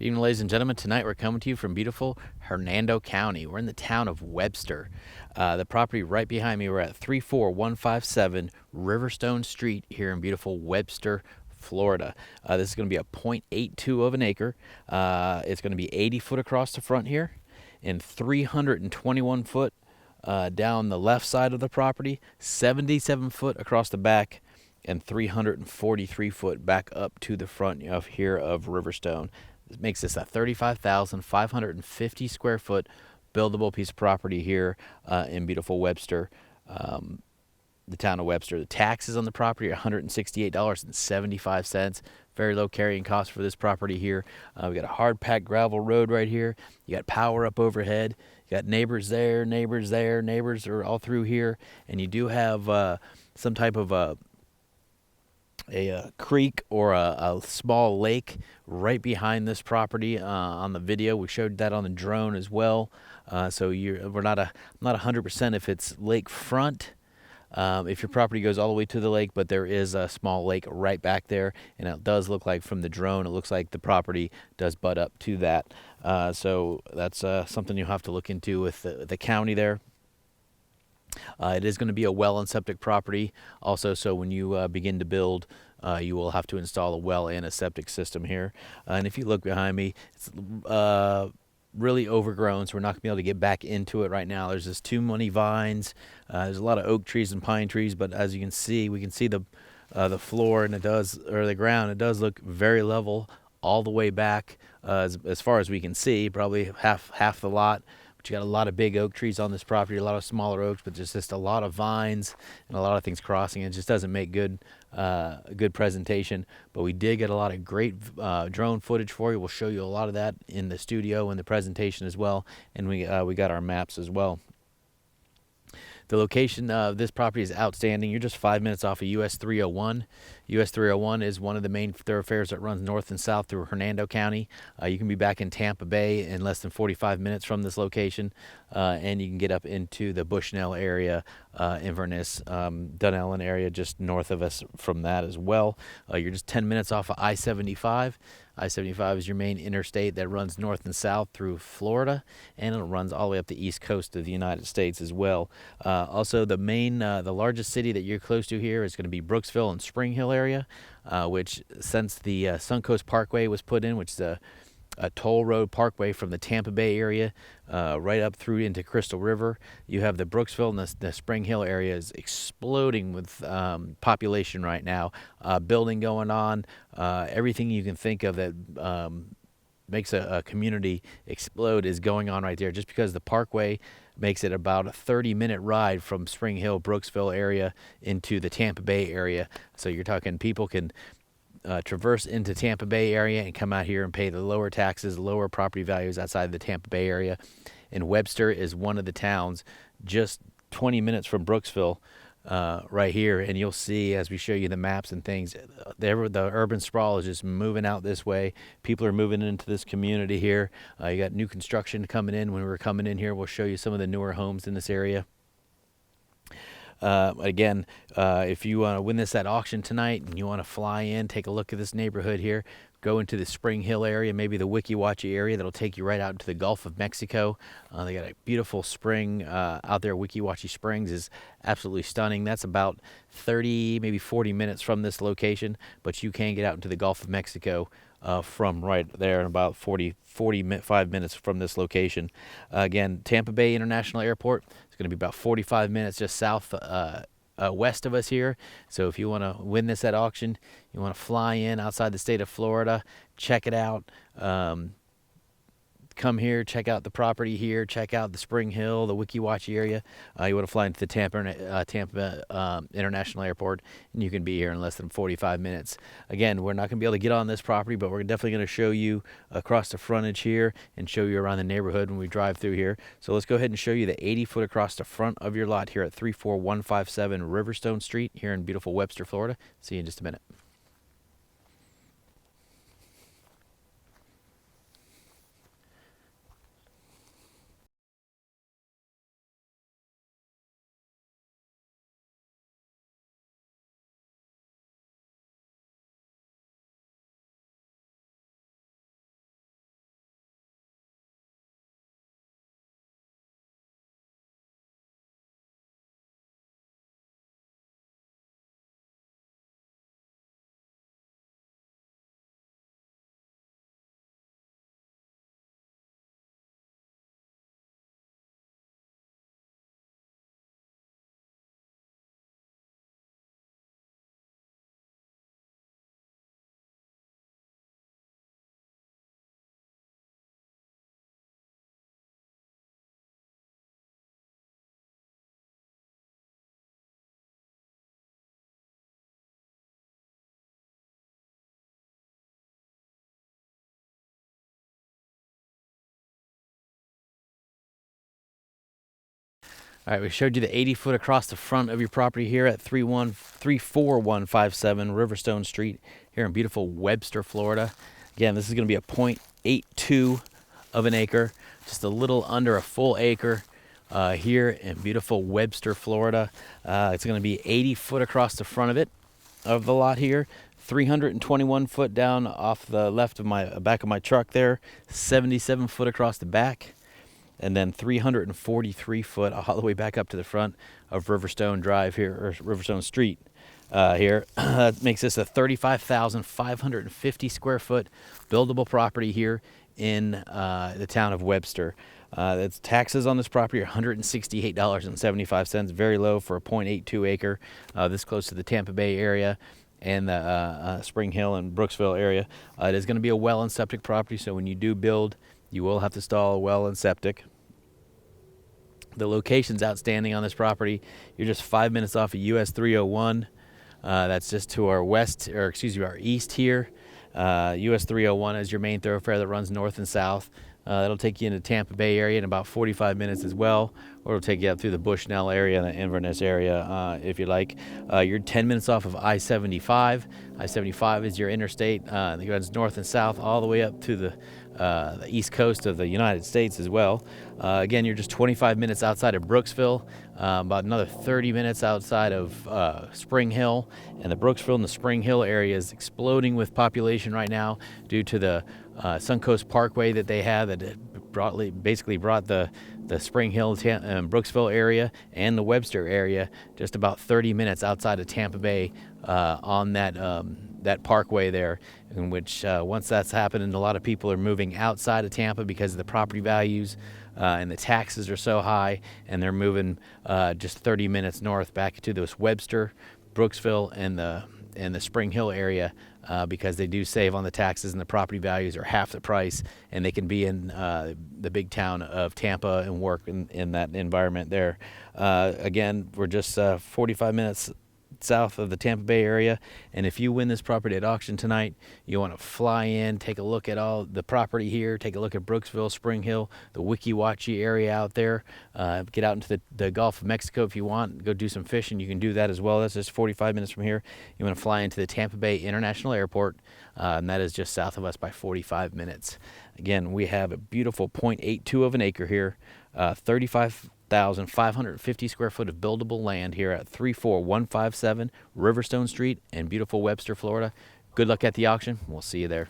Good evening, ladies and gentlemen. Tonight we're coming to you from beautiful Hernando County. We're in the town of Webster. The property right behind me, we're at 34157 Riverstone Street here in beautiful Webster, Florida. This is going to be a .82 of an acre. It's going to be 80 foot across the front here and 321 foot down the left side of the property, 77 foot across the back, and 343 foot back up to the front of here of Riverstone. This makes this a 35,550 square foot buildable piece of property here in beautiful Webster, the town of Webster. The taxes on the property are $168.75. Very low carrying cost for this property here. We got a hard packed gravel road right here. You got power up overhead. You got neighbors there, neighbors there, neighbors are all through here, and you do have some type of a creek or a small lake right behind this property. On the video, we showed that on the drone as well. So we're not 100% if it's lakefront. If your property goes all the way to the lake, but there is a small lake right back there, and it does look like from the drone, it looks like the property does butt up to that. So that's something you'll have to look into with the county there. It is going to be a well and septic property also, so when you begin to build, you will have to install a well and a septic system here. And if you look behind me, it's really overgrown, so we're not going to be able to get back into it right now. There's just too many vines. There's a lot of oak trees and pine trees, but as you can see, we can see the floor, and the ground. It does look very level all the way back as far as we can see, probably half the lot. But you got a lot of big oak trees on this property, a lot of smaller oaks, but just a lot of vines and a lot of things crossing. It just doesn't make good presentation. But we did get a lot of great drone footage for you. We'll show you a lot of that in the studio and the presentation as well. And we got our maps as well. The location of this property is outstanding. You're just 5 minutes off of US 301. US 301 is one of the main thoroughfares that runs north and south through Hernando County. You can be back in Tampa Bay in less than 45 minutes from this location, and you can get up into the Bushnell area, Inverness, Dunellen area just north of us from that as well. You're just 10 minutes off of I-75. I-75 is your main interstate that runs north and south through Florida, and it runs all the way up the east coast of the United States as well. Also, the largest city that you're close to here is going to be Brooksville and Spring Hill area, which since the Suncoast Parkway was put in, which is a toll road parkway from the Tampa Bay area right up through into Crystal River. You have the Brooksville and the Spring Hill area is exploding with population right now. Building going on, everything you can think of that makes a community explode is going on right there, just because the parkway makes it about a 30-minute ride from Spring Hill, Brooksville area into the Tampa Bay area. So you're talking people can traverse into Tampa Bay area and come out here and pay the lower taxes, lower property values outside the Tampa Bay area. And Webster is one of the towns just 20 minutes from Brooksville right here. And you'll see as we show you the maps and things, the urban sprawl is just moving out this way. People are moving into this community here. You got new construction coming in. When we're coming in here, we'll show you some of the newer homes in this area. Again, if you want to win this at auction tonight and you want to fly in, take a look at this neighborhood here, go into the Spring Hill area, maybe the Weeki Wachee area, that'll take you right out into the Gulf of Mexico. They got a beautiful spring out there. Weeki Wachee Springs is absolutely stunning. That's about 30, maybe 40 minutes from this location, but you can get out into the Gulf of Mexico from right there in about 45 minutes from this location. Again, Tampa Bay International Airport is going to be about 45 minutes just south west of us here. So if you want to win this at auction, you want to fly in outside the state of Florida, check it out. Come here, check out the property here, check out the Spring Hill, the Weeki Wachee area. You want to fly into the Tampa International Airport, and you can be here in less than 45 minutes. Again, we're not going to be able to get on this property, but we're definitely going to show you across the frontage here and show you around the neighborhood when we drive through here. So let's go ahead and show you the 80 foot across the front of your lot here at 34157 Riverstone Street here in beautiful Webster, Florida. See you in just a minute. All right, we showed you the 80 foot across the front of your property here at 34157 Riverstone Street here in beautiful Webster, Florida. Again, this is going to be a 0.82 of an acre, just a little under a full acre here in beautiful Webster, Florida. It's going to be 80 foot across the front of the lot here, 321 foot down off the left of my back of my truck there, 77 foot across the back, and then 343 foot all the way back up to the front of Riverstone Drive here, or Riverstone Street here. That makes this a 35,550 square foot buildable property here in the town of Webster. That's taxes on this property are $168.75, very low for a 0.82 acre, this close to the Tampa Bay area and the Spring Hill and Brooksville area. It is going to be a well and septic property, so when you do build, you will have to install a well and septic. The location's outstanding on this property. You're just 5 minutes off of US 301. That's just to our west, or excuse me, our east here. US 301 is your main thoroughfare that runs north and south. That'll take you into Tampa Bay area in about 45 minutes as well, or it'll take you up through the Bushnell area and the Inverness area if you like. You're 10 minutes off of I-75. I-75 is your interstate that runs north and south all the way up to the east coast of the United States as well. Again, you're just 25 minutes outside of Brooksville, about another 30 minutes outside of Spring Hill, and the Brooksville and the Spring Hill area is exploding with population right now due to the Suncoast Parkway that they have that basically brought the Spring Hill and Brooksville area and the Webster area just about 30 minutes outside of Tampa Bay on that parkway there, in which once that's happened, a lot of people are moving outside of Tampa because the property values and the taxes are so high, and they're moving just 30 minutes north back to this Webster, Brooksville, and the Spring Hill area because they do save on the taxes and the property values are half the price, and they can be in the big town of Tampa and work in that environment there. Again, we're just 45 minutes south of the Tampa Bay area, and if you win this property at auction tonight, you want to fly in, take a look at all the property here, take a look at Brooksville, Spring Hill, the Weeki Wachee area out there, get out into the Gulf of Mexico if you want, go do some fishing, you can do that as well. That's just 45 minutes from here. You want to fly into the Tampa Bay International Airport, and that is just south of us by 45 minutes. Again, we have a beautiful 0.82 of an acre here, 35,550 square foot of buildable land here at 34157 Riverstone Street in beautiful Webster, Florida. Good luck at the auction. We'll see you there.